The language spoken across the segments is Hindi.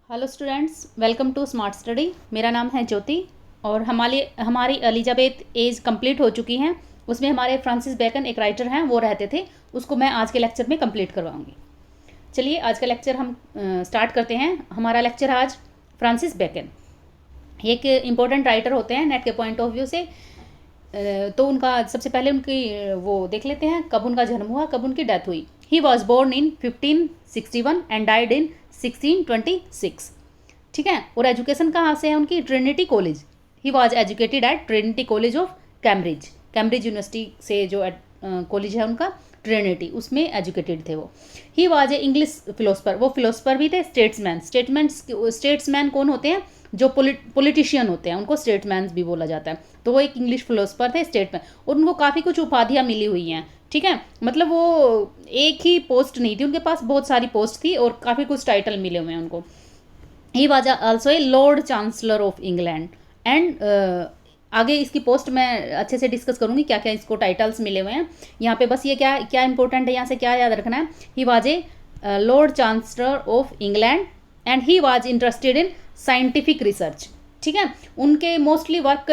Hello students, welcome to smart study. मेरा नाम है ज्योति और हमारी एलिजाबेथ एज कंप्लीट हो चुकी हैं। उसमें हमारे फ्रांसिस बेकन एक राइटर हैं, वो रहते थे। उसको मैं आज के लेक्चर में कंप्लीट करवाऊंगी। चलिए आज का लेक्चर हम स्टार्ट करते हैं। हमारा लेक्चर आज फ्रांसिस बेकन एक इम्पोर्टेंट राइटर होते हैं नेट के पॉइंट ऑफ व्यू से। तो उनका सबसे पहले उनकी वो देख लेते हैं, कब उनका जन्म हुआ, कब उनकी डेथ हुई। He was born in 1561 and died in 1626। ठीक है। और एजुकेशन कहाँ से है उनकी? Trinity college. He was educated at Trinity college of Cambridge. Cambridge university से जो कॉलेज है उनका ट्रिनिटी, उसमें एजुकेटेड थे वो। ही वॉज ए इंग्लिश फिलोसफर। वो फिलोसफर भी थे। स्टेट्समैन कौन होते हैं? जो पॉलिटिशियन होते हैं उनको स्टेट्समैन भी बोला जाता है। तो वो एक इंग्लिश फिलोसफर थे, स्टेट्समैन। और उनको काफ़ी कुछ उपाधियाँ मिली हुई हैं। ठीक है। मतलब वो एक ही पोस्ट नहीं थी, उनके पास बहुत सारी पोस्ट थी और काफ़ी कुछ टाइटल मिले हुए हैं उनको। He was also a lord chancellor of England and आगे इसकी पोस्ट मैं अच्छे से डिस्कस करूंगी, क्या क्या इसको टाइटल्स मिले हुए हैं। यहाँ पे बस ये क्या क्या इंपॉर्टेंट है, यहाँ से क्या याद रखना है। He was a lord chancellor of England and he was interested in scientific research. ठीक है। उनके mostly work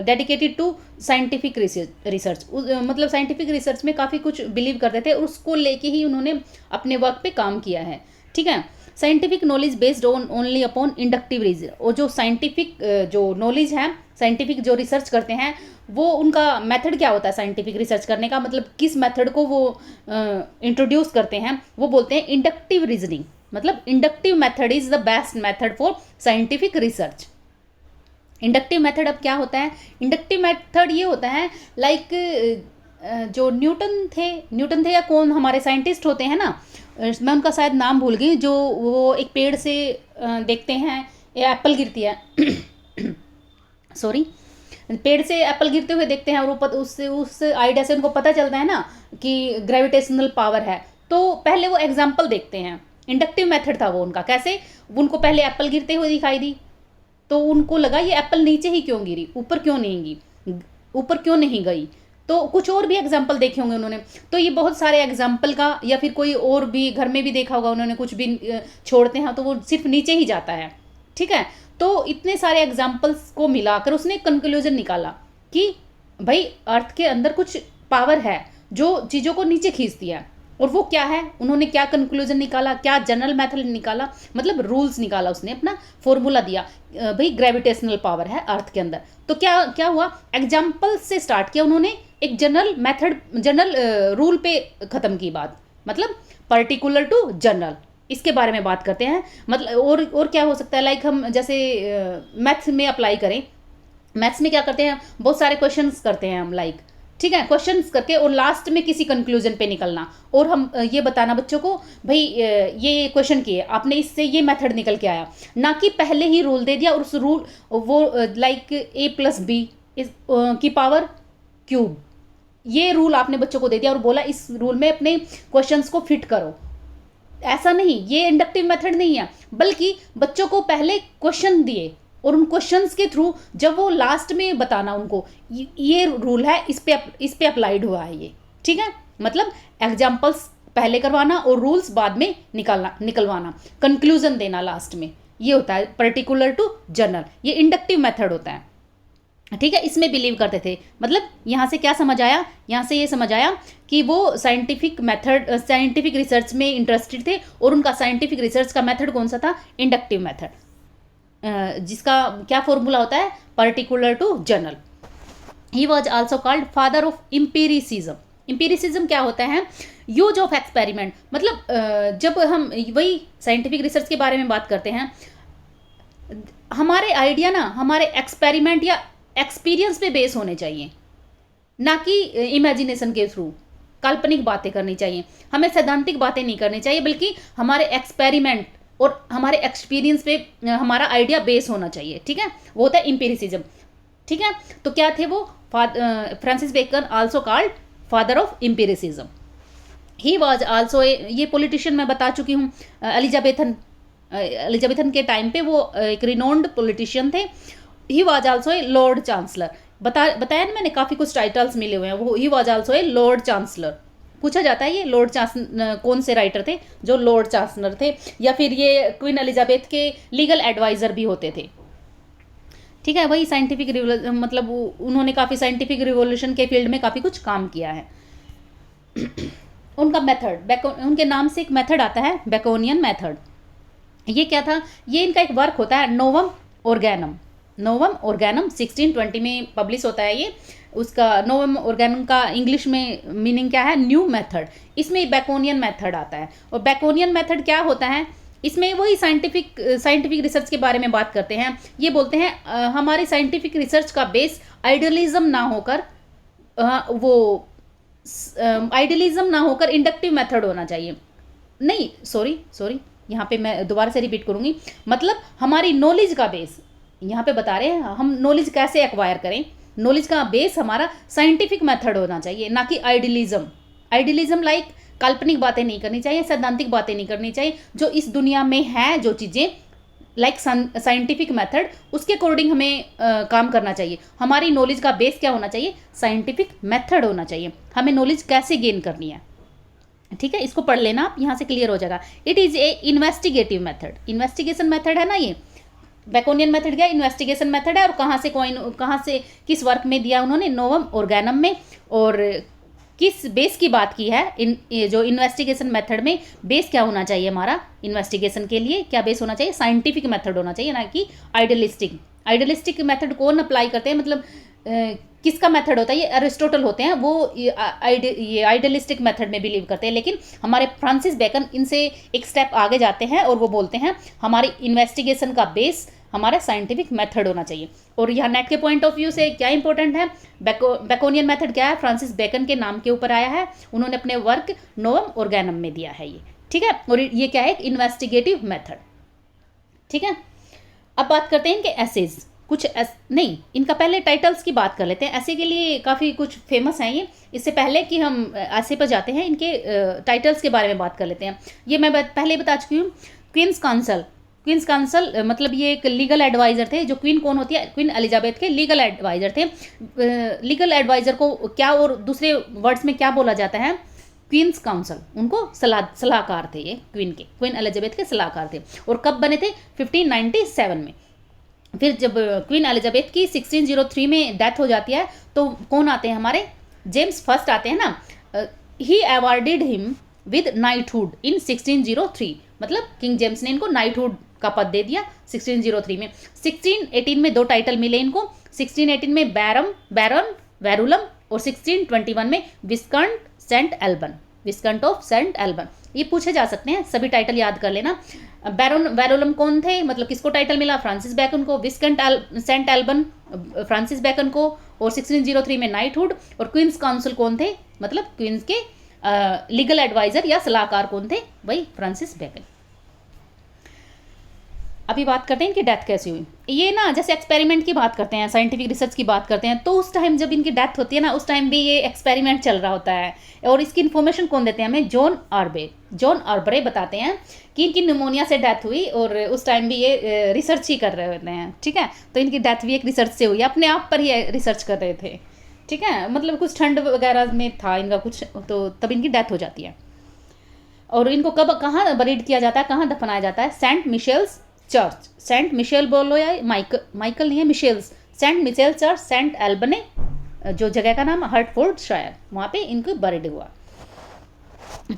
dedicated to scientific research, मतलब साइंटिफिक रिसर्च में काफ़ी कुछ बिलीव करते थे और उसको लेके ही उन्होंने अपने वर्क पे काम किया है। ठीक है। Scientific knowledge based on only upon inductive reason. और जो साइंटिफिक जो नॉलेज है, साइंटिफिक जो रिसर्च करते हैं, वो उनका मेथड क्या होता है साइंटिफिक रिसर्च करने का, मतलब किस मेथड को वो इंट्रोड्यूस करते हैं, वो बोलते हैं इंडक्टिव रीजनिंग। मतलब inductive method is the best method for scientific research. Inductive method अब क्या होता है? इंडक्टिव मेथड ये होता है लाइक जो न्यूटन थे या कौन हमारे साइंटिस्ट होते हैं ना, मैं उनका शायद नाम भूल गई, जो वो एक पेड़ से देखते हैं एप्पल गिरती है सॉरी, पेड़ से एप्पल गिरते हुए देखते हैं और वो उससे उस आइडिया से उनको पता चलता है ना कि ग्रेविटेशनल पावर है। तो पहले वो एग्जाम्पल देखते हैं। इंडक्टिव मेथड था वो उनका। कैसे? उनको पहले एप्पल गिरते हुए दिखाई दी तो उनको लगा ये एप्पल नीचे ही क्यों गिरी, ऊपर क्यों नहीं गई। तो कुछ और भी एग्जाम्पल देखे होंगे उन्होंने। तो ये बहुत सारे एग्जाम्पल का, या फिर कोई और भी घर में भी देखा होगा उन्होंने, कुछ भी छोड़ते हैं तो वो सिर्फ नीचे ही जाता है। ठीक है। तो इतने सारे एग्जाम्पल्स को मिलाकर उसने कंक्लूजन निकाला कि भाई अर्थ के अंदर कुछ पावर है जो चीज़ों को नीचे खींचती है। और वो क्या है? उन्होंने क्या कंक्लूजन निकाला, क्या जनरल मेथड निकाला, मतलब रूल्स निकाला, उसने अपना फॉर्मूला दिया। भाई ग्रेविटेशनल पावर है अर्थ के अंदर। तो क्या क्या हुआ? एग्जाम्पल से स्टार्ट किया उन्होंने, एक जनरल मेथड, जनरल रूल पे ख़त्म की बात। मतलब पर्टिकुलर टू जनरल, इसके बारे में बात करते हैं। मतलब और क्या हो सकता है, लाइक हम जैसे मैथ्स में अप्लाई करें। मैथ्स में क्या करते हैं? बहुत सारे क्वेश्चंस करते हैं हम, लाइक ठीक है, क्वेश्चंस करके और लास्ट में किसी कंक्लूजन पे निकलना और हम ये बताना बच्चों को भाई ये क्वेश्चन किए आपने, इससे ये मेथड निकल के आया। ना कि पहले ही रूल दे दिया और उस रूल वो लाइक a+b की पावर क्यूब, ये रूल आपने बच्चों को दे दिया और बोला इस रूल में अपने क्वेश्चंस को फिट करो। ऐसा नहीं, ये इंडक्टिव मेथड नहीं है, बल्कि बच्चों को पहले क्वेश्चन दिए और उन क्वेश्चंस के थ्रू जब वो लास्ट में बताना उनको ये रूल है, इस पे अप्लाइड हुआ है ये। ठीक है। मतलब एग्जाम्पल्स पहले करवाना और रूल्स बाद में निकलवाना, कंक्लूजन देना लास्ट में, ये होता है पर्टिकुलर टू जनरल। ये इंडक्टिव मेथड होता है। ठीक है। इसमें बिलीव करते थे। मतलब यहाँ से क्या समझ आया? यहाँ से ये समझ आया कि वो साइंटिफिक मेथड, साइंटिफिक रिसर्च में इंटरेस्टेड थे और उनका साइंटिफिक रिसर्च का मेथड कौन सा था? इंडक्टिव मेथड, जिसका क्या फॉर्मूला होता है? Particular to general. He was also called father of empiricism. Empiricism क्या होता है? Use of experiment. मतलब जब हम वही साइंटिफिक रिसर्च के बारे में बात करते हैं, हमारे आइडिया ना हमारे एक्सपेरिमेंट या एक्सपीरियंस पे बेस होने चाहिए, ना कि इमेजिनेशन के थ्रू काल्पनिक बातें करनी चाहिए। हमें सैद्धांतिक बातें नहीं करनी चाहिए, बल्कि हमारे एक्सपेरिमेंट और हमारे एक्सपीरियंस पे हमारा आइडिया बेस होना चाहिए। ठीक है। वो होता है इम्पीरिसिज्म। ठीक है। तो क्या थे वो? Francis Bacon also called father of empiricism. He was also ये पॉलिटिशियन मैं बता चुकी हूँ। एलिजाबेथन के टाइम पे वो एक रिनोन्ड पॉलिटिशियन थे। ही was also a lord chancellor. बताया ना मैंने, काफ़ी कुछ टाइटल्स मिले हुए हैं। वो ही was also a lord chancellor. पूछा जाता है ये लॉर्ड चांसलर कौन से राइटर थे जो लॉर्ड चांसलर थे, या फिर ये क्वीन एलिजाबेथ के लीगल एडवाइज़र भी होते थे। ठीक है, वही साइंटिफिक मतलब उन्होंने काफ़ी साइंटिफिक रिवोल्यूशन के फील्ड में काफ़ी कुछ काम किया है। उनका मेथड, उनके नाम से एक मेथड आता है, बेकोनियन मेथड। ये क्या था, ये इनका एक वर्क होता है नोवम ऑर्गेनम। नोवम ऑर्गेनम 1620 में पब्लिश होता है ये। उसका नोवम ऑर्गेनम का इंग्लिश में मीनिंग क्या है, न्यू मेथड। इसमें बेकोनियन मेथड आता है। और बेकोनियन मेथड क्या होता है, इसमें वही साइंटिफिक रिसर्च के बारे में बात करते हैं। ये बोलते हैं हमारी साइंटिफिक रिसर्च का बेस आइडियलिज्म ना होकर आइडियलिज्म ना होकर इंडक्टिव मेथड होना चाहिए। नहीं, सॉरी, यहाँ पे मैं दोबारा से रिपीट करूँगी। मतलब हमारी नॉलेज का बेस, यहाँ पे बता रहे हैं हम नॉलेज कैसे एक्वायर करें। नॉलेज का बेस हमारा साइंटिफिक मेथड होना चाहिए, ना कि आइडियलिज्म लाइक काल्पनिक बातें नहीं करनी चाहिए, सैद्धांतिक बातें नहीं करनी चाहिए। जो इस दुनिया में है, जो चीज़ें लाइक साइंटिफिक मेथड, उसके अकॉर्डिंग हमें काम करना चाहिए। हमारी नॉलेज का बेस क्या होना चाहिए, साइंटिफिक मेथड होना चाहिए। हमें नॉलेज कैसे गेन करनी है, ठीक है, इसको पढ़ लेना आप, यहाँ से क्लियर हो जाएगा। It is A investigative method, investigation method है ना ये। बेकोनियन मेथड क्या, इन्वेस्टिगेशन मेथड है। और कहाँ से किस वर्क में दिया उन्होंने, नोवम ऑर्गेनम में। और किस बेस की बात की है, जो इन्वेस्टिगेशन मेथड में बेस क्या होना चाहिए हमारा, इन्वेस्टिगेशन के लिए क्या बेस होना चाहिए, साइंटिफिक मेथड होना चाहिए, ना कि आइडियलिस्टिक मेथड कौन अप्लाई करते हैं, मतलब किसका मेथड होता है, ये अरिस्टोटल होते हैं, वो ये आइडियलिस्टिक मेथड में बिलीव करते हैं। लेकिन हमारे फ्रांसिस बेकन इनसे एक स्टेप आगे जाते हैं और वो बोलते हैं हमारी इन्वेस्टिगेशन का बेस हमारा साइंटिफिक मेथड होना चाहिए। और यहाँ नेट के पॉइंट ऑफ व्यू से क्या इंपॉर्टेंट है, बेकोनियन मेथड क्या है, फ्रांसिस बेकन के नाम के ऊपर आया है। उन्होंने अपने वर्क नोवम ऑर्गेनम में दिया है ये, ठीक है। और ये क्या है, एक इन्वेस्टिगेटिव मेथड, ठीक है। अब बात करते हैं इनके एसेज। नहीं, इनका पहले टाइटल्स की बात कर लेते हैं। ऐसे के लिए काफ़ी कुछ फेमस हैं ये। इससे पहले कि हम ऐसे पर जाते हैं, इनके टाइटल्स के बारे में बात कर लेते हैं। ये मैं पहले बता चुकी हूँ। क्वींस काउंसिल मतलब ये एक लीगल एडवाइज़र थे। जो क्वीन कौन होती है, क्वीन एलिजाबेथ के लीगल एडवाइज़र थे। लीगल एडवाइज़र को क्या और दूसरे वर्ड्स में क्या बोला जाता है, क्वींस काउंसिल। उनको सलाहकार थे ये, क्वीन एलिजाबेथ के सलाहकार थे। और कब बने थे, 1597 में। फिर जब क्वीन एलिजाबेथ की 1603 में डेथ हो जाती है, तो कौन आते हैं हमारे, जेम्स फर्स्ट आते हैं ना। ही अवार्डेड हिम विद नाइटहुड इन 1603। मतलब किंग जेम्स ने इनको नाइटहुड का पद दे दिया 1603 में। 1618 में 2 टाइटल मिले इनको। 1618 में बैरन वेरुलम और 1621 में विस्कंट ऑफ सेंट एल्बन। ये पूछे जा सकते हैं, सभी टाइटल याद कर लेना। बैरन वेरुलम कौन थे, मतलब किसको टाइटल मिला, फ्रांसिस बेकन को। सेंट एल्बन फ्रांसिस बेकन को। और 1603 में नाइटहुड। और क्वींस काउंसिल कौन थे, मतलब क्वींस के लीगल एडवाइजर या सलाहकार कौन थे, वही फ्रांसिस बेकन। अभी बात करते हैं इनकी डेथ कैसी हुई। ये ना जैसे एक्सपेरिमेंट की बात करते हैं, साइंटिफिक रिसर्च की बात करते हैं, तो उस टाइम जब इनकी डेथ होती है ना, उस टाइम भी ये एक्सपेरिमेंट चल रहा होता है। और इसकी इन्फॉर्मेशन कौन देते हैं हमें, जॉन आर्बरे बताते हैं कि इनकी निमोनिया से डेथ हुई। और उस टाइम भी ये रिसर्च ही कर रहे होते हैं, ठीक है। तो इनकी डेथ भी एक रिसर्च से हुई, अपने आप पर ही रिसर्च कर रहे थे, ठीक है। मतलब कुछ ठंड वगैरह में था इनका कुछ, तो तब इनकी डेथ हो जाती है। और इनको कहाँ बरीड किया जाता है, कहाँ दफनाया जाता है, Saint Michel's church. Saint Michel बोलो या माइकल नहीं है, Michel's. Saint Michel church, Saint Albans, जो जगह का नाम हर्टफोर्डशायर, वहाँ पे इनको बरीड हुआ,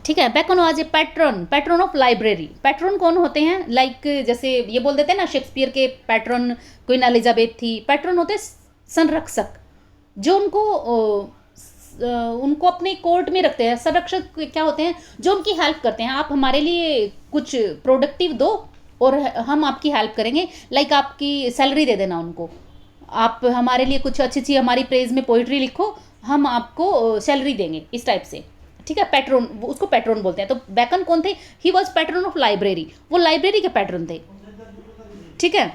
ठीक है। Bacon was a patron of library. Patron कौन होते हैं, लाइक जैसे ये बोल देते हैं ना, शेक्सपियर के पैट्रन क्वीन एलिजाबेथ थी। पैट्रन होते संरक्षक, जो उनको अपने कोर्ट में रखते हैं। संरक्षक क्या होते हैं, जो उनकी हेल्प करते हैं। आप हमारे लिए कुछ प्रोडक्टिव दो और हम आपकी हेल्प करेंगे, लाइक आपकी सैलरी दे देना उनको। आप हमारे लिए कुछ अच्छी हमारी प्रेज में पोइट्री लिखो, हम आपको सैलरी देंगे, इस टाइप से, ठीक है। पैट्रन, उसको पैट्रन बोलते हैं। तो बेकन कौन थे, he was pattern of library, वो लाइब्रेरी के पैट्रन थे, ठीक है।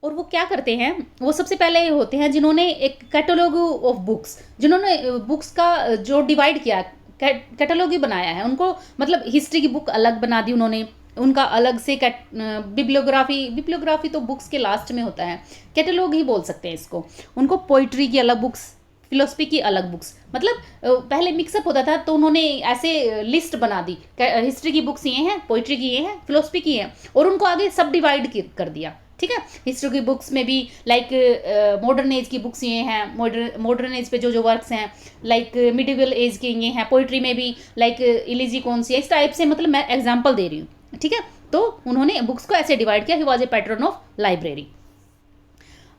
और वो क्या करते हैं, वो सबसे पहले होते हैं जिन्होंने एक कैटलॉग ऑफ बुक्स, जिन्होंने बुक्स का जो डिवाइड किया, कैटलॉग ही बनाया है उनको। मतलब हिस्ट्री की बुक अलग बना दी उन्होंने, उनका अलग से बिब्लियोग्राफी तो बुक्स के लास्ट में होता है, कैटलॉग ही बोल सकते हैं इसको। उनको पोइट्री की अलग बुक्स, फिलोसफी की अलग बुक्स। मतलब पहले मिक्सअप होता था तो उन्होंने ऐसे लिस्ट बना दी, हिस्ट्री की बुक्स ये हैं, पोइट्री की ये हैं, फिलोसफी की हैं, और उनको आगे सब डिवाइड कर दिया। ठीक है, हिस्ट्री की बुक्स में भी लाइक मॉडर्न एज की बुक्स ये हैं, मॉडर्न एज पे जो वर्क्स हैं, लाइक मिडिवल एज के ये हैं, पोइट्री में भी लाइक इलीजी कौन सी है, इस टाइप से। मतलब मैं एग्जाम्पल दे रही हूँ। ठीक है, तो उन्होंने बुक्स को ऐसे डिवाइड किया। He was a patron of library.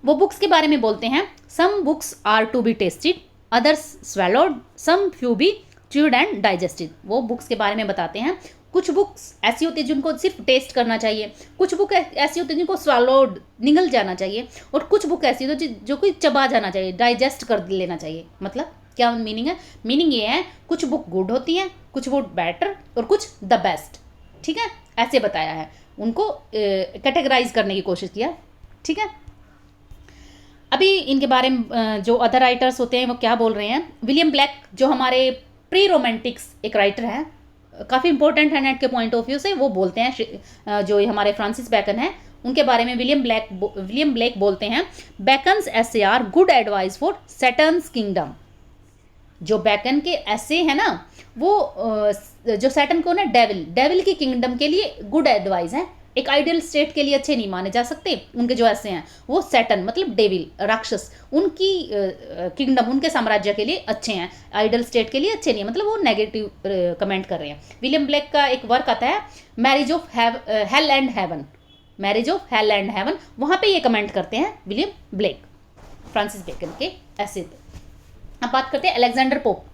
वो बुक्स के बारे में बोलते हैं, some books are to be tasted, others swallowed, some few be chewed and digested. वो बुक्स के बारे में बताते हैं, कुछ बुक्स ऐसी होती है जिनको सिर्फ टेस्ट करना चाहिए, कुछ बुक ऐसी होती है जिनको स्वालोड निगल जाना चाहिए, और कुछ बुक ऐसी होती है जो कोई चबा जाना चाहिए, डाइजेस्ट कर लेना चाहिए। मतलब क्या मीनिंग है? मीनिंग ये है, कुछ बुक गुड होती हैं, कुछ बुक बेटर, और कुछ द बेस्ट। ठीक है, ऐसे बताया है, उनको कैटेगराइज करने की कोशिश किया। ठीक है, अभी इनके बारे में जो अदर राइटर्स होते हैं वो क्या बोल रहे हैं। विलियम ब्लैक जो हमारे प्री रोमांटिक्स एक राइटर हैं, काफ़ी इंपॉर्टेंट है नेट के पॉइंट ऑफ व्यू से। वो बोलते हैं, जो हमारे फ्रांसिस बैकन हैं उनके बारे में विलियम ब्लैक बोलते हैं, Bacon's essays are good advice for Saturn's kingdom. जो बैकन के ऐसे हैं ना, वो जो सैटर्न को ना डेविल की किंगडम के लिए गुड एडवाइस है। एक आइडियल स्टेट के लिए अच्छे नहीं माने जा सकते उनके जो ऐसे हैं, वो सैटर्न मतलब डेविल, राक्षस, उनकी किंगडम, उनके साम्राज्य के लिए अच्छे हैं, आइडियल स्टेट के लिए अच्छे नहीं है। मतलब वो नेगेटिव कमेंट कर रहे हैं। विलियम ब्लैक का एक वर्क आता है, marriage of hell and heaven, marriage of hell and heaven, वहाँ पे ये कमेंट करते हैं विलियम ब्लैक फ्रांसिस बेकन के ऐसे पे। अब बात करते हैं अलेक्जेंडर पोप।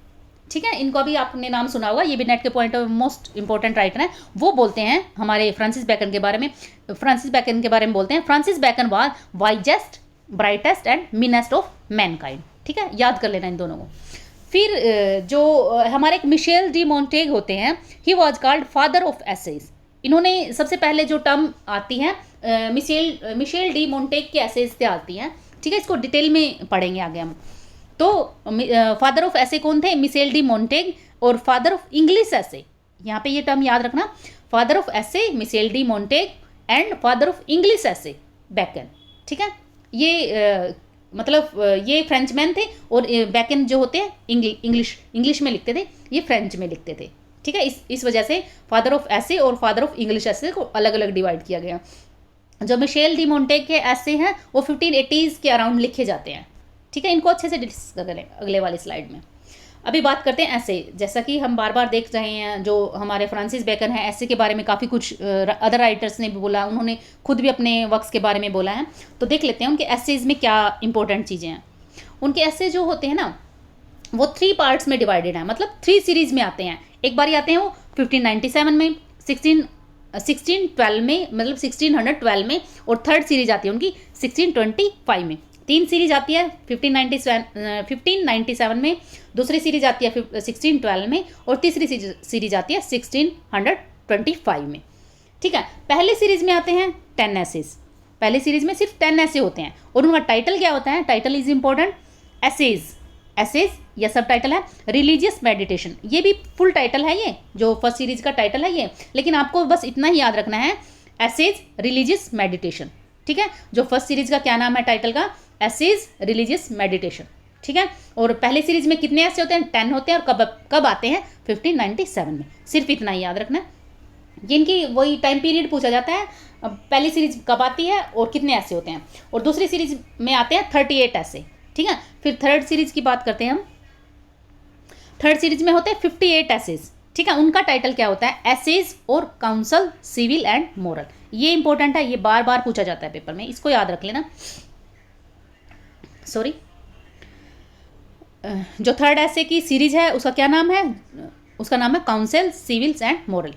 ठीक है, इनको अभी आपने नाम सुना होगा, ये भी नेट के point of most important writer हैं। वो बोलते हैं हमारे फ्रांसिस बैकन के बारे में बोलते हैं, Francis bacon was wisest, brightest and meanest of Mankind. ठीक है, याद कर लेना इन दोनों को। फिर जो हमारे एक मिशेल डी मोंटेग होते हैं, he was called father of essays. इन्होंने सबसे पहले जो टर्म आती है मिशेल डी मोंटेग के एसेज से आती हैं। ठीक है, इसको डिटेल में पढ़ेंगे आगे हम। तो फादर ऑफ ऐसे कौन थे? Michel de Montaigne. और फादर ऑफ इंग्लिश ऐसे, यहाँ पे ये टर्म याद रखना, father of essays Michel de Montaigne and father of English essays Bacon. ठीक है, ये मतलब ये फ्रेंचमैन थे, और बैकन जो होते हैं इंग्लिश में लिखते थे, ये फ्रेंच में लिखते थे। ठीक है, इस वजह से फादर ऑफ ऐसे और फादर ऑफ इंग्लिश ऐसे को अलग अलग डिवाइड किया गया। जो मिशेल डी मोंटेग के ऐसे हैं वो 1580s के अराउंड लिखे जाते हैं। ठीक है, इनको अच्छे से डिस्कस करें अगले वाली स्लाइड में। अभी बात करते हैं ऐसे, जैसा कि हम बार बार देख रहे हैं, जो हमारे फ्रांसिस बैकन हैं ऐसे के बारे में काफ़ी कुछ अदर राइटर्स ने भी बोला, उन्होंने खुद भी अपने वर्क्स के बारे में बोला है। तो देख लेते हैं उनके एसेज में क्या इंपॉर्टेंट चीज़ें हैं। उनके ऐसे जो होते हैं ना, वो 3 पार्ट्स में डिवाइडेड हैं, मतलब 3 सीरीज़ में आते हैं। एक बार आते हैं वो 1597 में, 1612 में, मतलब 1612 में, और थर्ड सीरीज आती है उनकी 1625 में। 3 सीरीज आती है 1597 में, दूसरी सीरीज आती है 1612 में, और तीसरी सीरीज आती है 1625 में। ठीक है, पहले सीरीज में आते हैं 10 एसेज। पहले सीरीज में सिर्फ 10 ऐसे होते हैं, और उनका टाइटल क्या होता है? Title is important. एसेज या सब टाइटल है रिलीजियस मेडिटेशन। ये भी फुल टाइटल है, ये जो फर्स्ट सीरीज का टाइटल है ये, लेकिन आपको बस इतना ही याद रखना है, एसेज रिलीजियस मेडिटेशन। ठीक है, जो फर्स्ट सीरीज का क्या नाम है टाइटल का? Essays religious meditation. ठीक है, और पहले सीरीज में कितने ऐसे होते हैं? 10 होते हैं, और कब आते हैं? 1597 में। सिर्फ इतना ही याद रखना है। जिनकी वही टाइम पीरियड पूछा जाता है, पहली सीरीज कब आती है और कितने ऐसे होते हैं, और दूसरी सीरीज में आते हैं 38 ऐसे। ठीक है, फिर थर्ड सीरीज की बात करते हैं हम। थर्ड सीरीज में होते हैं 58 एसेज। ठीक है, उनका टाइटल क्या होता है? एसेज और काउंसल सिविल एंड मोरल। ये इंपॉर्टेंट है, ये बार बार पूछा जाता है पेपर में, इसको याद रख लेना। सॉरी, जो थर्ड ऐसे की सीरीज है उसका क्या नाम है? उसका नाम है काउंसिल सिविल्स एंड मोरल।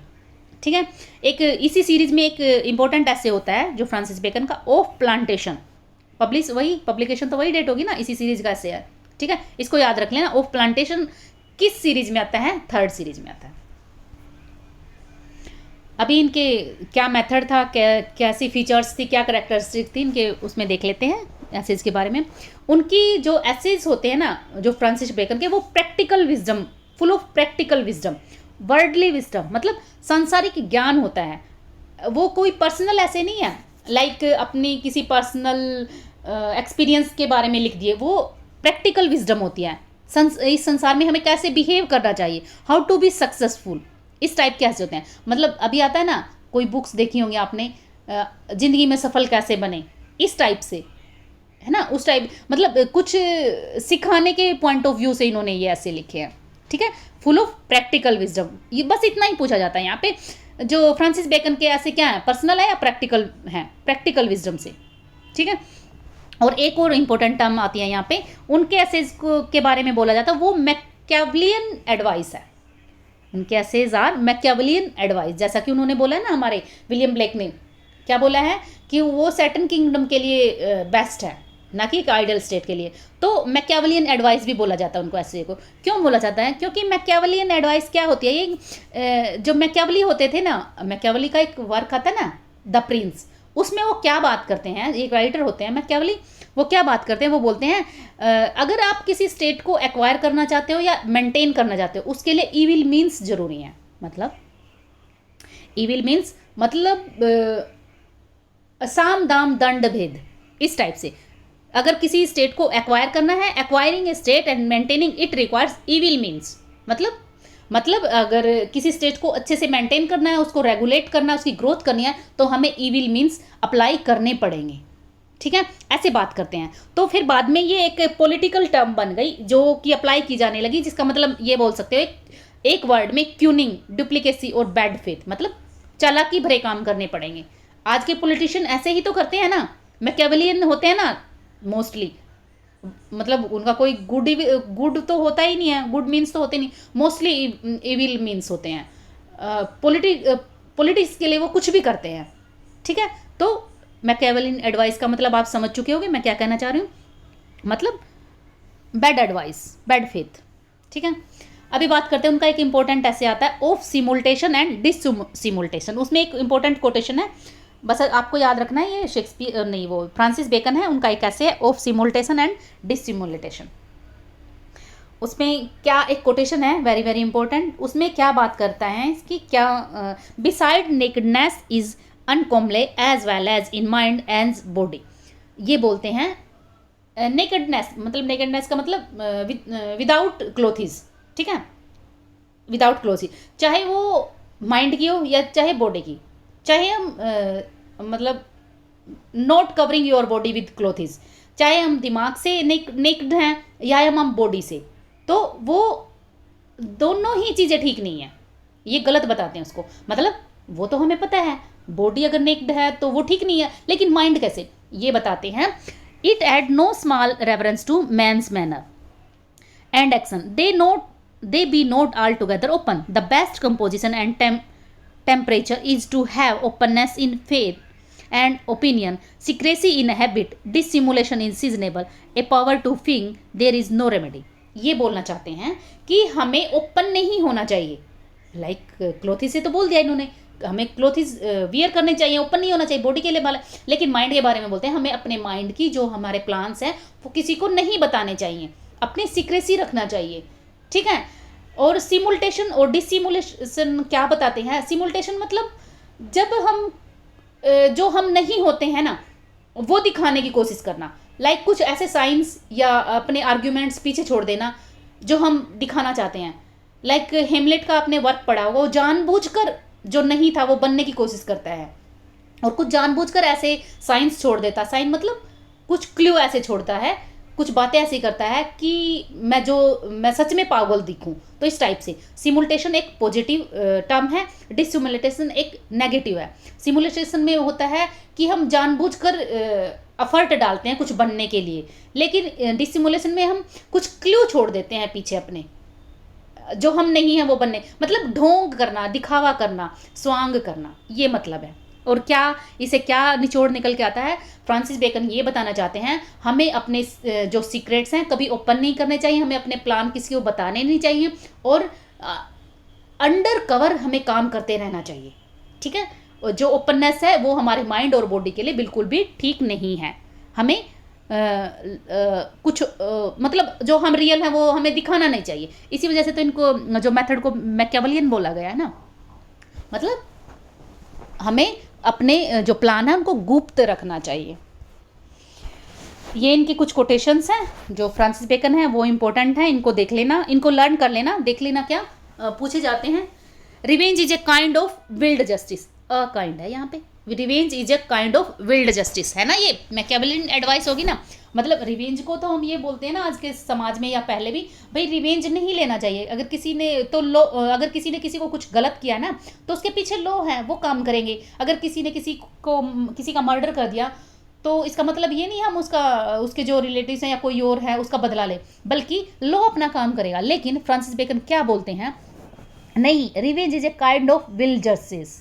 ठीक है, एक इसी सीरीज में एक इंपॉर्टेंट ऐसे होता है जो फ्रांसिस बेकन का, ऑफ प्लांटेशन। पब्लिकेशन तो वही डेट होगी ना, इसी सीरीज का ऐसे है। ठीक है, इसको याद रख लेना। ऑफ प्लांटेशन किस सीरीज में आता है? थर्ड सीरीज में आता है। अभी इनके क्या मेथड था, कैसी फीचर्स थी, क्या करेक्टरिस्टिक थी इनके, उसमें देख लेते हैं एसेज के बारे में। उनकी जो एसेज होते हैं ना, जो फ्रांसिस बेकन के, वो practical wisdom, full of practical wisdom, worldly wisdom, मतलब सांसारिक ज्ञान होता है। वो कोई पर्सनल ऐसे नहीं है, लाइक अपनी किसी पर्सनल एक्सपीरियंस के बारे में लिख दिए। वो प्रैक्टिकल विजडम होती है, इस संसार में हमें कैसे बिहेव करना चाहिए, हाउ टू बी सक्सेसफुल, इस टाइप के ऐसे होते हैं। मतलब अभी आता है ना, कोई बुक्स देखी होंगी आपने, ज़िंदगी में सफल कैसे बने, इस टाइप से, है ना, उस टाइप, मतलब कुछ सिखाने के पॉइंट ऑफ व्यू से इन्होंने ये ऐसे लिखे हैं, ठीक है, फुल ऑफ प्रैक्टिकल विजडम। ये बस इतना ही पूछा जाता है यहाँ पे। जो फ्रांसिस बेकन के ऐसे क्या है, पर्सनल है या प्रैक्टिकल है, प्रैक्टिकल विजडम से, ठीक है। और एक और इम्पोर्टेंट टर्म आती है यहाँ पे, उनके एसेज के बारे में बोला जाता है, वो मैकियावेलियन एडवाइस है। उनके एसेज आर मैकियावेलियन एडवाइस, जैसा कि उन्होंने बोला है ना, हमारे विलियम ब्लेक ने क्या बोला है कि वो सैटर्न किंगडम के लिए बेस्ट है, ना कि एक आइडियल स्टेट के लिए। तो मैकियावेलियन एडवाइस भी बोला जाता है उनको, ऐसे को क्यों बोला जाता है, क्योंकि मैकियावेलियन एडवाइस क्या होती है, ये जो मैकियावेली होते थे ना, मैकियावेली का एक वर्क आता है ना, द प्रिंस, उसमें वो क्या बात करते हैं, एक राइटर होते हैं मैकियावेली, वो क्या बात करते हैं, वो बोलते हैं अगर आप किसी स्टेट को एक्वायर करना चाहते हो या मेंटेन करना चाहते हो, उसके लिए ईविल मीन्स जरूरी हैं। मतलब ईविल मीन्स मतलब साम दाम दंड भेद, इस टाइप से। अगर किसी स्टेट को एक्वायर करना है, acquiring A state and maintaining it requires evil means, मतलब अगर किसी स्टेट को अच्छे से मेंटेन करना है, उसको रेगुलेट करना है, उसकी ग्रोथ करनी है, तो हमें ईविल मीन्स अप्लाई करने पड़ेंगे, ठीक है, ऐसे बात करते हैं। तो फिर बाद में ये एक पॉलिटिकल टर्म बन गई जो कि अप्लाई की जाने लगी, जिसका मतलब ये बोल सकते हो एक वर्ड में, क्यूनिंग, डुप्लीकेसी और बैड फेथ, मतलब चालाकी भरे काम करने पड़ेंगे। आज के पॉलिटिशियन ऐसे ही तो करते हैं ना, मैकियावेलियन होते हैं ना मोस्टली, मतलब उनका कोई गुड तो होता ही नहीं है, गुड मीन्स तो होते नहीं, मोस्टली इविल मीन्स होते हैं। पॉलिटिक्स के लिए वो कुछ भी करते हैं, ठीक है। तो मैकियावेलियन एडवाइस का मतलब आप समझ चुके होंगे मैं क्या कहना चाह रही हूँ, मतलब बैड एडवाइस, बैड फेथ, ठीक है। अभी बात करते हैं, उनका एक इंपॉर्टेंट ऐसे आता है, ऑफ सिमुलेशन एंड डिससिमुलेशन। उसमें एक इंपॉर्टेंट कोटेशन है, बस आपको याद रखना है, ये शेक्सपियर नहीं, वो फ्रांसिस बेकन है, उनका एक ऐसे है, ऑफ सिमुलेशन एंड डिससिमुलेशन। उसमें क्या एक कोटेशन है, वेरी वेरी इंपॉर्टेंट, उसमें क्या बात करता है इसकी, क्या beside nakedness is uncomely as well as in mind and body. ये बोलते हैं नेकेडनेस, मतलब नेकेडनेस का मतलब विदाउट क्लोथिस, ठीक है, विदाउट क्लोथिस, चाहे वो माइंड की हो या चाहे बॉडी की, चाहे हम मतलब not covering your body with clothes, चाहे हम दिमाग से नेक्ड हैं या हम बॉडी से, तो वो दोनों ही चीज़ें ठीक नहीं है, ये गलत बताते हैं उसको। मतलब वो तो हमें पता है, बॉडी अगर नेक्ड है तो वो ठीक नहीं है, लेकिन माइंड कैसे, ये बताते हैं। It had no small reference to man's manner and action, they be not all together open, the best composition and temperature is to have openness in faith and opinion, secrecy in habit, dissimulation is seasonable, a power to think there is no remedy। ये बोलना चाहते हैं कि हमें ओपन नहीं होना चाहिए, लाइक क्लोथिस से तो बोल दिया इन्होंने, हमें क्लोथिस वियर करने चाहिए, ओपन नहीं होना चाहिए बॉडी के लिए वाला, लेकिन माइंड के बारे में बोलते हैं, हमें अपने माइंड की जो हमारे प्लान्स हैं वो किसी को नहीं बताने चाहिए, अपनी सीक्रेसी रखना चाहिए, ठीक है। और सिमुलेशन और डिसिमुलेशन क्या बताते हैं, सिमुलेशन मतलब जब हम जो हम नहीं होते हैं ना वो दिखाने की कोशिश करना, लाइक कुछ ऐसे साइंस या अपने आर्ग्यूमेंट्स पीछे छोड़ देना जो हम दिखाना चाहते हैं। लाइक हेमलेट का आपने वर्क पढ़ा होगा, वो जानबूझकर जो नहीं था वो बनने की कोशिश करता है, और कुछ जानबूझकर ऐसे साइंस छोड़ देता, साइन मतलब कुछ क्ल्यू ऐसे छोड़ता है, कुछ बातें ऐसी करता है कि मैं सच में पागल दिखूं, तो इस टाइप से। सिमुलेशन एक पॉजिटिव टर्म है, डिसिमुलेशन एक नेगेटिव है। सिमुलेशन में होता है कि हम जानबूझकर एफर्ट डालते हैं कुछ बनने के लिए, लेकिन डिसिमुलेशन में हम कुछ क्ल्यू छोड़ देते हैं पीछे अपने, जो हम नहीं हैं वो बनने, मतलब ढोंग करना, दिखावा करना, स्वांग करना, ये मतलब है। और क्या इसे क्या निचोड़ निकल के आता है, फ्रांसिस बेकन ये बताना चाहते हैं, हमें अपने जो सीक्रेट्स हैं कभी ओपन नहीं करने चाहिए, हमें अपने प्लान किसी को बताने नहीं चाहिए, और अंडर कवर हमें काम करते रहना चाहिए, ठीक है। और जो ओपननेस है वो हमारे माइंड और बॉडी के लिए बिल्कुल भी ठीक नहीं है, हमें कुछ मतलब जो हम रियल हैं वो हमें दिखाना नहीं चाहिए। इसी वजह से तो इनको जो मेथड को मैकियावेलियन बोला गया है ना, मतलब हमें अपने जो प्लान है उनको गुप्त रखना चाहिए। ये इनकी कुछ कोटेशंस हैं जो फ्रांसिस बेकन है, वो इम्पोर्टेंट है, इनको देख लेना, इनको लर्न कर लेना, देख लेना क्या पूछे जाते हैं। Revenge is a kind of wild justice, a kind है यहाँ पे, revenge is a kind of wild justice है ना, ये मैकियावेलियन एडवाइस होगी ना। मतलब रिवेंज को तो हम ये बोलते हैं ना आज के समाज में या पहले भी, भाई रिवेंज नहीं लेना चाहिए। अगर किसी ने तो लो, अगर किसी ने किसी को कुछ गलत किया ना तो उसके पीछे लो है, वो काम करेंगे। अगर किसी ने किसी का मर्डर कर दिया तो इसका मतलब ये नहीं हम उसके जो रिलेटिव्स हैं या कोई और है उसका बदला ले, बल्कि लो अपना काम करेगा। लेकिन फ्रांसिस बेकन क्या बोलते हैं, नहीं, revenge is a kind of wild justice,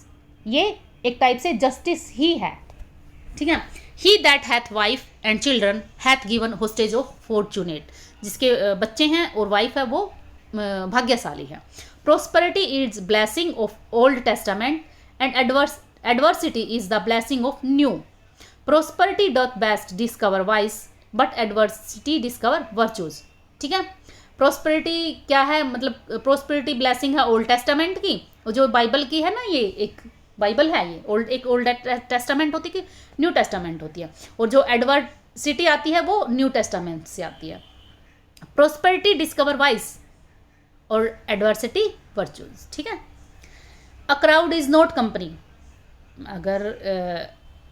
ये एक टाइप से जस्टिस ही है, ठीक है। He that hath wife and children hath given hostage of fortunate, जिसके बच्चे हैं और वाइफ है वो भाग्यशाली है। Prosperity is blessing of Old Testament and adversity is the blessing of New. Prosperity doth best discover vice but adversity discover virtues, ठीक है। प्रोस्पेरिटी क्या है, मतलब प्रोस्पेरिटी ब्लेसिंग है ओल्ड टेस्टामेंट की, जो बाइबल की है ना, ये एक बाइबल है, ये एक ओल्ड टेस्टामेंट होती है कि न्यू टेस्टामेंट होती है, और जो एडवर्सिटी आती है वो न्यू टेस्टामेंट से आती है। प्रोस्पेरिटी डिस्कवर वाइस और एडवर्सिटी वर्चूज, ठीक है। A crowd is not company, अगर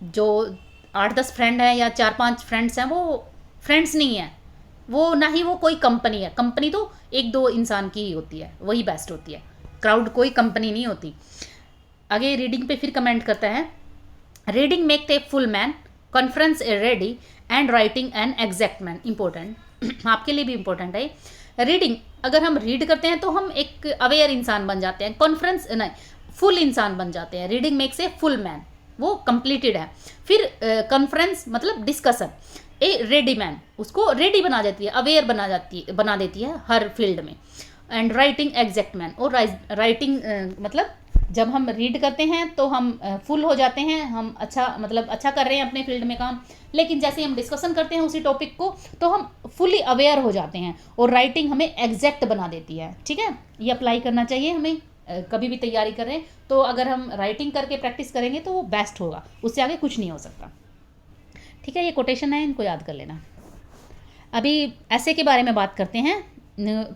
जो 8-10 फ्रेंड हैं या 4-5 फ्रेंड्स हैं वो फ्रेंड्स नहीं है, वो ना ही वो कोई कंपनी है। कंपनी तो 1-2 इंसान की ही होती है, वही बेस्ट होती है, क्राउड कोई कंपनी नहीं होती। आगे रीडिंग पे फिर कमेंट करता है, reading make a full man, conference A ready and writing an exact man. Important आपके लिए भी इंपॉर्टेंट है रीडिंग। अगर हम रीड करते हैं तो हम एक अवेयर इंसान बन जाते हैं, कॉन्फ्रेंस नहीं, फुल इंसान बन जाते हैं। Reading makes a full man, वो कंप्लीटेड है। फिर कॉन्फ्रेंस मतलब डिस्कशन, ए रेडी मैन, उसको रेडी बना देती है, अवेयर बना देती है हर फील्ड में। एंड राइटिंग एग्जैक्ट मैन, और राइटिंग मतलब जब हम रीड करते हैं तो हम फुल हो जाते हैं, हम अच्छा कर रहे हैं अपने फील्ड में काम। लेकिन जैसे हम डिस्कशन करते हैं उसी टॉपिक को तो हम फुली अवेयर हो जाते हैं, और राइटिंग हमें एग्जैक्ट बना देती है, ठीक है। ये अप्लाई करना चाहिए हमें कभी भी तैयारी करें तो। अगर हम राइटिंग करके प्रैक्टिस करेंगे तो वो बेस्ट होगा, उससे आगे कुछ नहीं हो सकता, ठीक है। ये कोटेशन है, इनको याद कर लेना। अभी ऐसे के बारे में बात करते हैं,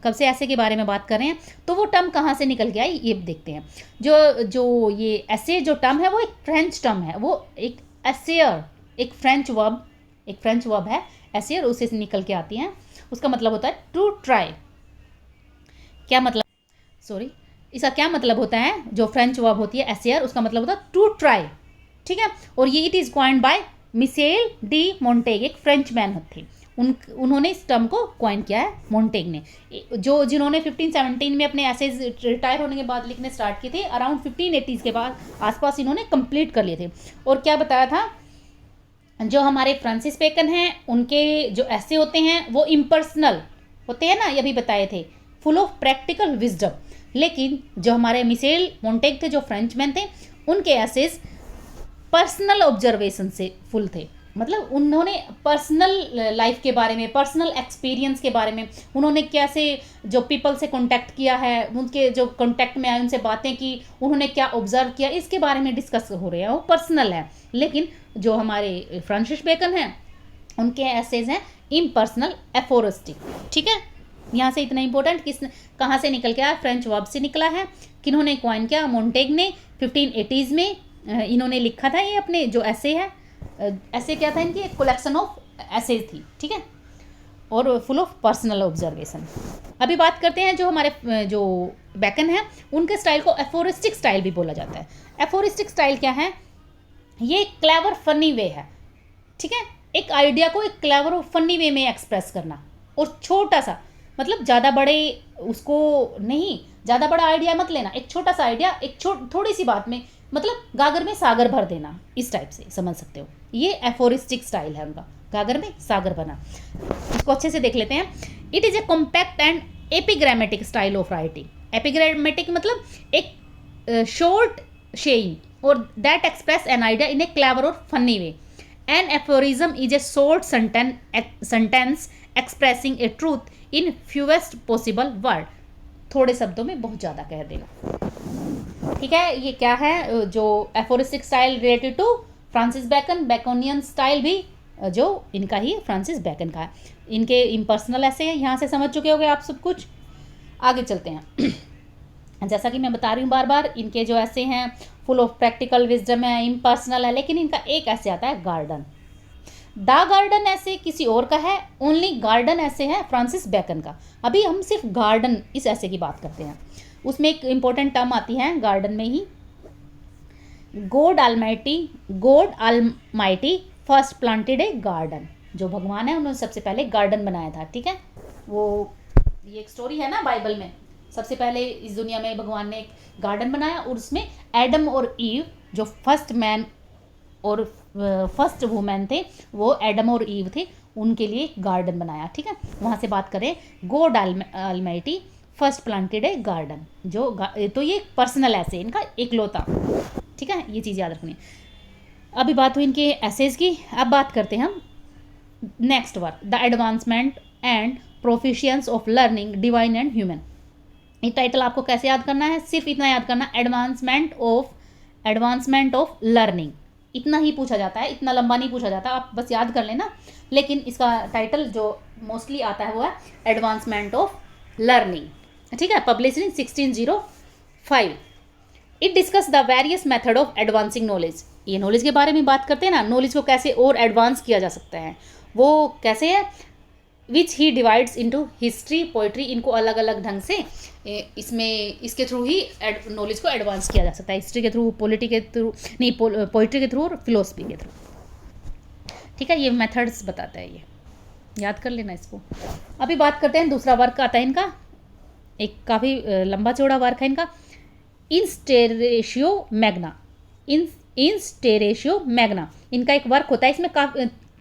कब से ऐसे के बारे में बात कर रहे हैं तो वो टर्म कहाँ से निकल के आई ये देखते हैं। जो ये ऐसे जो टर्म है वो एक फ्रेंच टर्म है, वो एक एसेयर, एक फ्रेंच वर्ब है एसेयर, उसे से निकल के आती है। उसका मतलब होता है टू ट्राई। क्या मतलब, सॉरी, इसका क्या मतलब होता है, जो फ्रेंच वर्ब होती है एसेयर, उसका मतलब होता है टू ट्राई, ठीक है। और ये it is coined by Michel de Montaigne, एक फ्रेंच मैन थे, उन्होंने इस टर्म को कॉइन किया है, मोंटेग ने, जिन्होंने 1517 में अपने एसेज रिटायर होने के बाद लिखने स्टार्ट किए थे। अराउंड 1580s के बाद आसपास इन्होंने कंप्लीट कर लिए थे। और क्या बताया था, जो हमारे फ्रांसिस बेकन हैं उनके जो ऐसे होते हैं वो इम्पर्सनल होते हैं ना, ये भी बताए थे, फुल ऑफ प्रैक्टिकल विजडम। लेकिन जो हमारे मिशेल मोंटेग थे, जो फ्रेंच मैन थे, उनके एसेज पर्सनल ऑब्जर्वेशन से फुल थे। मतलब उन्होंने पर्सनल लाइफ के बारे में, पर्सनल एक्सपीरियंस के बारे में, उन्होंने कैसे जो पीपल से कांटेक्ट किया है, उनके जो कांटेक्ट में आए उनसे बातें की, उन्होंने क्या ऑब्जर्व किया, इसके बारे में डिस्कस हो रहे हैं, वो पर्सनल है। लेकिन जो हमारे फ्रांसिस बेकन हैं उनके एसेज हैं इम्पर्सनल एफोरिस्टिक, ठीक है। यहाँ से इतना इंपॉर्टेंट, कहाँ से निकल के आया, फ्रेंच वर्ब से निकला है। किन्होंने कॉइन किया, मोंटेग ने 1580s में इन्होंने लिखा था ये अपने जो ऐसे है, ऐसे क्या था इनकी, एक कलेक्शन ऑफ ऐसेज थी, ठीक है, और फुल ऑफ पर्सनल ऑब्जर्वेशन। अभी बात करते हैं जो हमारे जो बेकन है उनके स्टाइल को एफोरिस्टिक स्टाइल भी बोला जाता है। एफोरिस्टिक स्टाइल क्या है, ये क्लेवर फनी वे है, ठीक है। एक आइडिया को एक क्लेवर और फनी वे में एक्सप्रेस करना, और छोटा सा, मतलब ज़्यादा बड़े उसको नहीं, ज़्यादा बड़ा आइडिया मत लेना, एक छोटा सा आइडिया एक थोड़ी सी बात में, मतलब गागर में सागर भर देना, इस टाइप से समझ सकते हो। ये एफोरिस्टिक स्टाइल है उनका, गागर में सागर भरना। इसको अच्छे से देख लेते हैं। It is a compact and epigrammatic style of writing. Epigrammatic मतलब एक शॉर्ट शेइंग और that express an idea in a clever और funny way. An aphorism is a short sentence expressing a truth in fewest possible word. थोड़े शब्दों में बहुत ज़्यादा कह देना, ठीक है। ये क्या है, जो aphoristic style related to Francis Bacon, Baconian style भी जो इनका ही फ्रांसिस बैकन का है। इनके इम्पर्सनल ऐसे हैं, यहाँ से समझ चुके होंगे आप सब कुछ। आगे चलते हैं। जैसा कि मैं बता रही हूँ बार बार, इनके जो ऐसे हैं फुल ऑफ प्रैक्टिकल विजडम है, इम्पर्सनल है, लेकिन इनका एक ऐसे आता है गार्डन। द गार्डन ऐसे किसी और का है, ओनली गार्डन ऐसे है फ्रांसिस बैकन का। अभी हम सिर्फ गार्डन इस ऐसे की बात करते हैं। उसमें एक इंपॉर्टेंट टर्म आती है गार्डन में ही, गॉड आलमाइटी फर्स्ट प्लांटेड ए गार्डन। जो भगवान है उन्होंने सबसे पहले गार्डन बनाया था, ठीक है। वो ये एक स्टोरी है ना बाइबल में, सबसे पहले इस दुनिया में भगवान ने एक गार्डन बनाया और उसमें एडम और ईव जो फर्स्ट मैन और फर्स्ट वुमेन थे, वो एडम और ईव थे, उनके लिए गार्डन बनाया, ठीक है। वहाँ से बात करें, गॉड आलमाइटी फर्स्ट प्लांटेड ए गार्डन। तो ये पर्सनल ऐसे इनका इकलौता, ठीक है, ये चीज़ याद रखनी। अभी बात हुई इनके एसेज की, अब बात करते हैं हम next work, the advancement and proficience of learning divine and human. ये टाइटल आपको कैसे याद करना है, सिर्फ इतना याद करना, एडवांसमेंट ऑफ लर्निंग, इतना ही पूछा जाता है, इतना लंबा नहीं पूछा जाता, आप बस याद कर लेना। लेकिन इसका टाइटल जो मोस्टली आता है वो है एडवांसमेंट ऑफ लर्निंग, ठीक है, publish in 1605। It discuss the various method of advancing knowledge. ये नॉलेज के बारे में बात करते हैं ना, नॉलेज को कैसे और एडवांस किया जा सकता है, वो कैसे है, विच ही डिवाइड्स इनटू हिस्ट्री पोइट्री। इनको अलग अलग ढंग से इसमें इसके थ्रू ही नॉलेज को एडवांस किया जा सकता है, हिस्ट्री के थ्रू, पॉलिटी के थ्रू नहीं, पोइट्री के थ्रू और फिलोसफी के थ्रू, ठीक है। ये मेथड्स बताता है, ये याद कर लेना इसको। अभी बात करते हैं, दूसरा वर्क आता है इनका, एक काफ़ी लंबा चौड़ा वर्क है इनका, इंस्टेरेशियो मैग्ना। इनका एक वर्क होता है, इसमें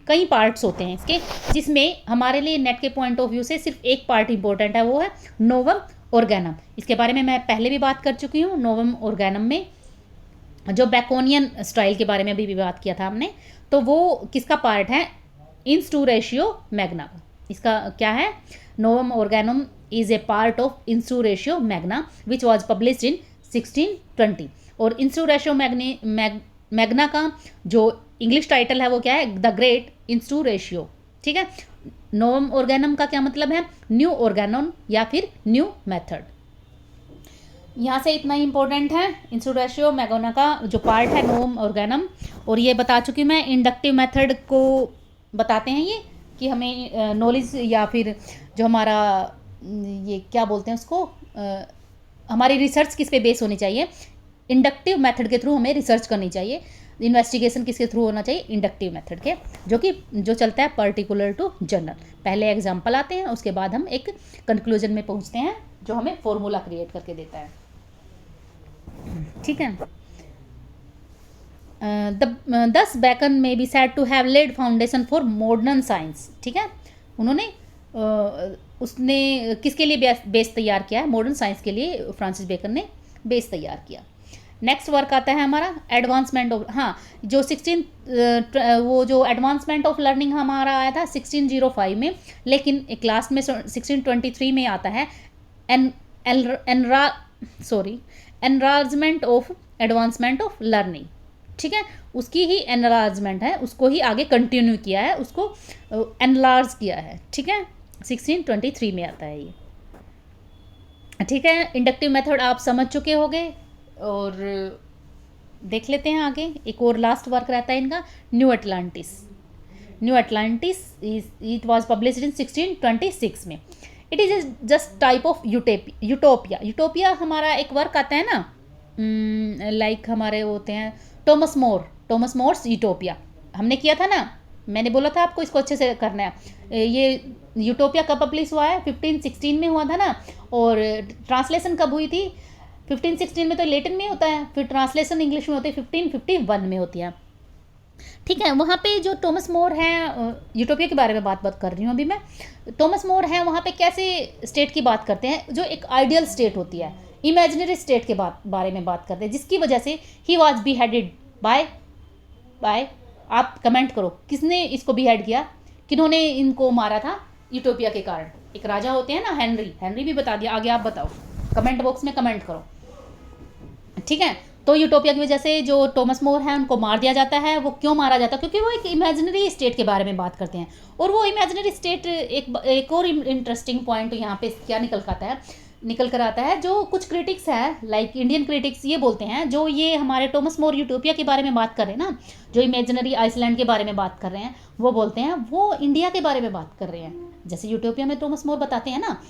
कई पार्ट्स होते हैं इसके, जिसमें हमारे लिए नेट के पॉइंट ऑफ व्यू से सिर्फ एक पार्ट इंपॉर्टेंट है, वो है नोवम ऑर्गेनम। इसके बारे में मैं पहले भी बात कर चुकी हूँ। नोवम ऑर्गेनम में जो बैकोनियन स्टाइल के बारे में अभी भी बात किया था हमने, तो वो किसका पार्ट है, इंस्टूरेशियो मैग्ना। इसका क्या है, Novum Organum is a part of Instauratio Magna which was published in 1620। और इंस्टूरेशियो मैग्ना का जो इंग्लिश टाइटल है वो क्या है, द ग्रेट इंस्टूरेशियो, ठीक है। नोवम ऑर्गेनम का क्या मतलब है, न्यू ऑर्गेनम या फिर न्यू मेथड। यहाँ से इतना ही इंपॉर्टेंट है इंस्टूरेशियो मैग्ना का जो पार्ट है नोवम ऑर्गेनम। और ये बता चुकी मैं, इंडक्टिव मेथड को बताते हैं ये, कि हमें नॉलेज या फिर जो हमारा ये क्या बोलते हैं उसको, हमारी रिसर्च किस पे बेस होनी चाहिए, इंडक्टिव मेथड के थ्रू हमें रिसर्च करनी चाहिए। इन्वेस्टिगेशन किसके थ्रू होना चाहिए, इंडक्टिव मेथड के, जो चलता है पर्टिकुलर टू जनरल। पहले एग्जांपल आते हैं, उसके बाद हम एक कंक्लूजन में पहुंचते हैं जो हमें फॉर्मूला क्रिएट करके देता है, ठीक है। Thus Bacon may be said to have laid foundation for modern science, ठीक है। उन्होंने उसने किसके लिए बेस तैयार किया है, मॉडर्न साइंस के लिए फ्रांसिस बेकन ने बेस तैयार किया। नेक्स्ट वर्क आता है हमारा एडवांसमेंट ऑफ, हाँ, जो वो जो एडवांसमेंट ऑफ लर्निंग हमारा आया था 1605 में, लेकिन एक लास्ट में 1623 में आता है enlargement of advancement of learning, ठीक है। उसकी ही एनलार्जमेंट है, उसको ही आगे कंटिन्यू किया है, उसको एनलार्ज किया है, ठीक है। 1623 में आता है ये, ठीक है। इंडक्टिव मेथड आप समझ चुके होंगे, और देख लेते हैं आगे। एक और लास्ट वर्क रहता है इनका, new Atlantis it was published in 1626 में। It is just type of utopia हमारा एक वर्क आता है ना, लाइक हमारे होते हैं टॉमस मोर्स यूटोपिया, हमने किया था ना, मैंने बोला था आपको इसको अच्छे से करना है। ये यूटोपिया कब पब्लिश हुआ है, 1516 में हुआ था ना, और ट्रांसलेशन कब हुई थी, 1516 में तो लैटिन में होता है, फिर ट्रांसलेशन इंग्लिश में होती है 1551 में होती है, ठीक है। वहाँ पे जो टॉमस मोर हैं, यूटोपिया के बारे में बात कर रही हूँ अभी मैं, टॉमस मोर हैं, वहाँ पे कैसे स्टेट की बात करते हैं, जो एक आइडियल स्टेट होती है, इमेजिनरी स्टेट के बारे में बात करते हैं, जिसकी वजह से he was be headed by, आप कमेंट करो किसने इसको बी हेड किया, किन्होंने इनको मारा था यूटोपिया के कारण। एक राजा होते हैं ना, हेनरी भी बता दिया, आगे आप बताओ, कमेंट बॉक्स में कमेंट करो, ठीक है। तो यूटोपिया की वजह से जो टॉमस मोर है उनको मार दिया जाता है। वो क्यों मारा जाता है? क्योंकि वो एक इमेजिनरी स्टेट के बारे में बात करते हैं। और वो इमेजिनरी स्टेट एक और इंटरेस्टिंग पॉइंट यहाँ पे क्या निकल कर आता है, जो कुछ क्रिटिक्स है लाइक इंडियन क्रिटिक्स ये बोलते हैं, जो ये हमारे टॉमस मोर यूटोपिया के बारे में बात कर रहे हैं ना, जो इमेजिनरी आइसलैंड के बारे में बात कर रहे हैं, वो बोलते हैं वो इंडिया के बारे में बात कर रहे हैं। जैसे यूटोपिया में टॉमस मोर बताते हैं ना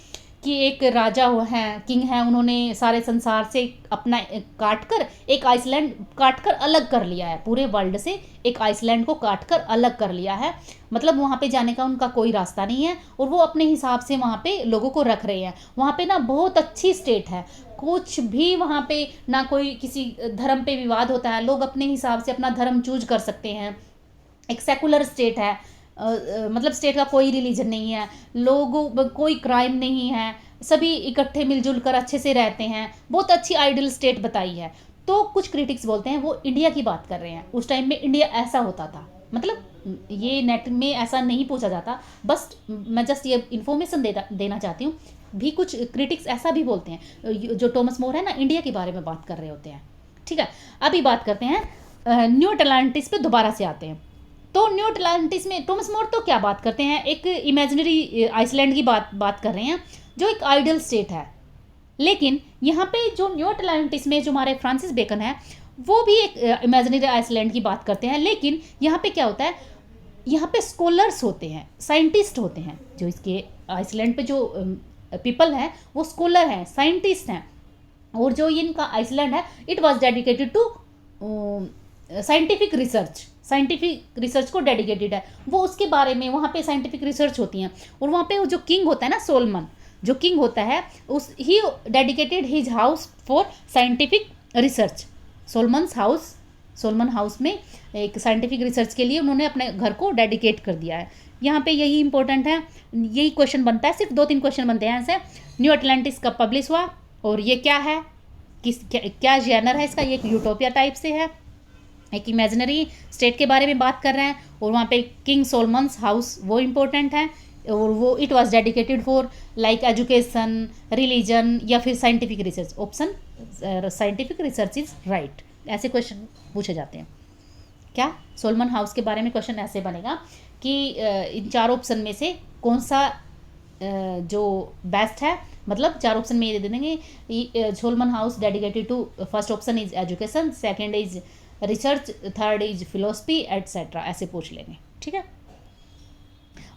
कि एक राजा हैं, किंग हैं, उन्होंने सारे संसार से अपना काट कर एक आइसलैंड काट कर अलग कर लिया है, पूरे वर्ल्ड से एक आइसलैंड को काट कर अलग कर लिया है। मतलब वहाँ पे जाने का उनका कोई रास्ता नहीं है और वो अपने हिसाब से वहाँ पे लोगों को रख रहे हैं। वहाँ पे ना बहुत अच्छी स्टेट है, कुछ भी वहाँ पे ना कोई किसी धर्म पे विवाद होता है, लोग अपने हिसाब से अपना धर्म चूज कर सकते हैं। एक सेकुलर स्टेट है, मतलब स्टेट का कोई रिलीजन नहीं है, लोगों कोई क्राइम नहीं है, सभी इकट्ठे मिलजुल कर अच्छे से रहते हैं, बहुत अच्छी आइडियल स्टेट बताई है। तो कुछ क्रिटिक्स बोलते हैं वो इंडिया की बात कर रहे हैं, उस टाइम में इंडिया ऐसा होता था। मतलब ये नेट में ऐसा नहीं पूछा जाता, बस मैं जस्ट ये इन्फॉर्मेशन देना चाहती हूँ। भी कुछ क्रिटिक्स ऐसा भी बोलते हैं, जो टॉमस मोर है ना इंडिया के बारे में बात कर रहे होते हैं। ठीक है, अभी बात करते हैं न्यू अटलांटिस पे दोबारा से आते हैं। तो न्यू अटलांटिस में टॉमस मोर तो क्या बात करते हैं, एक इमेजिनरी आइसलैंड की बात कर रहे हैं, जो एक आइडियल स्टेट है। लेकिन यहाँ पे जो न्यू अटलांटिस में जो हमारे फ्रांसिस बेकन है, वो भी एक इमेजिनरी आइसलैंड की बात करते हैं। लेकिन यहाँ पे क्या होता है, यहाँ पे स्कॉलर्स होते हैं, साइंटिस्ट होते हैं, जो इसके आइसलैंड पे जो पीपल हैं वो स्कॉलर हैं, साइंटिस्ट हैं। और जो इनका आइसलैंड है, it was dedicated to scientific research को डेडिकेटेड है वो, उसके बारे में वहाँ पे साइंटिफिक रिसर्च होती हैं। और वहाँ पे जो किंग होता है ना, सोलमन जो किंग होता है, उस ही dedicated his house for scientific research. Solomon house में एक साइंटिफिक रिसर्च के लिए उन्होंने अपने घर को डेडिकेट कर दिया है। यहाँ पे यही इंपॉर्टेंट है, यही क्वेश्चन बनता है, सिर्फ 2-3 क्वेश्चन बनते हैं ऐसे। न्यू अटलांटिस कब पब्लिश हुआ और ये क्या है, क्या जेनर है इसका, ये यूटोपिया टाइप से है, एक इमेजिनरी स्टेट के बारे में बात कर रहे हैं। और वहाँ पे किंग सोलमन्स हाउस वो इम्पोर्टेंट है, और वो it was dedicated for like education, religion या फिर scientific research. Option scientific research is right. ऐसे क्वेश्चन पूछे जाते हैं। क्या सोलमन हाउस के बारे में क्वेश्चन ऐसे बनेगा कि इन 4 ऑप्शन में से कौन सा जो बेस्ट है, मतलब 4 ऑप्शन में ये दे देंगे। Solomon house dedicated to, first option is education, second is research, third is philosophy etcetera, ऐसे पूछ लेंगे। ठीक है,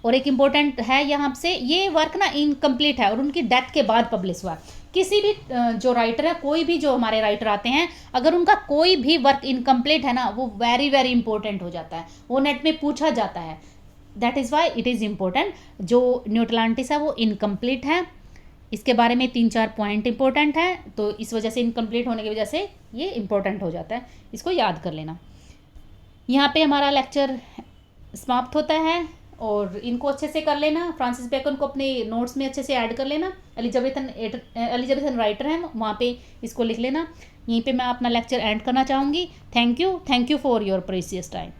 और एक इम्पोर्टेंट है यहाँ से, ये वर्क ना इनकम्प्लीट है और उनकी डेथ के बाद पब्लिश हुआ। किसी भी जो राइटर है, कोई भी जो हमारे राइटर आते हैं, अगर उनका कोई भी वर्क इनकम्प्लीट है ना, वो वेरी वेरी इंपॉर्टेंट हो जाता है, वो नेट में पूछा जाता है। That is why it is important. जो न्यू अटलांटिस है वो इनकम्प्लीट है, इसके बारे में 3-4 पॉइंट इंपॉर्टेंट हैं, तो इस वजह से इनकम्प्लीट होने की वजह से ये इंपॉर्टेंट हो जाता है, इसको याद कर लेना। यहाँ पे हमारा लेक्चर समाप्त होता है, और इनको अच्छे से कर लेना। फ्रांसिस बेकन को अपने नोट्स में अच्छे से ऐड कर लेना। एलिजाबेथन राइटर हैं, वहाँ पे इसको लिख लेना। यहीं पे मैं अपना लेक्चर एंड करना चाहूँगी। Thank you for your precious time.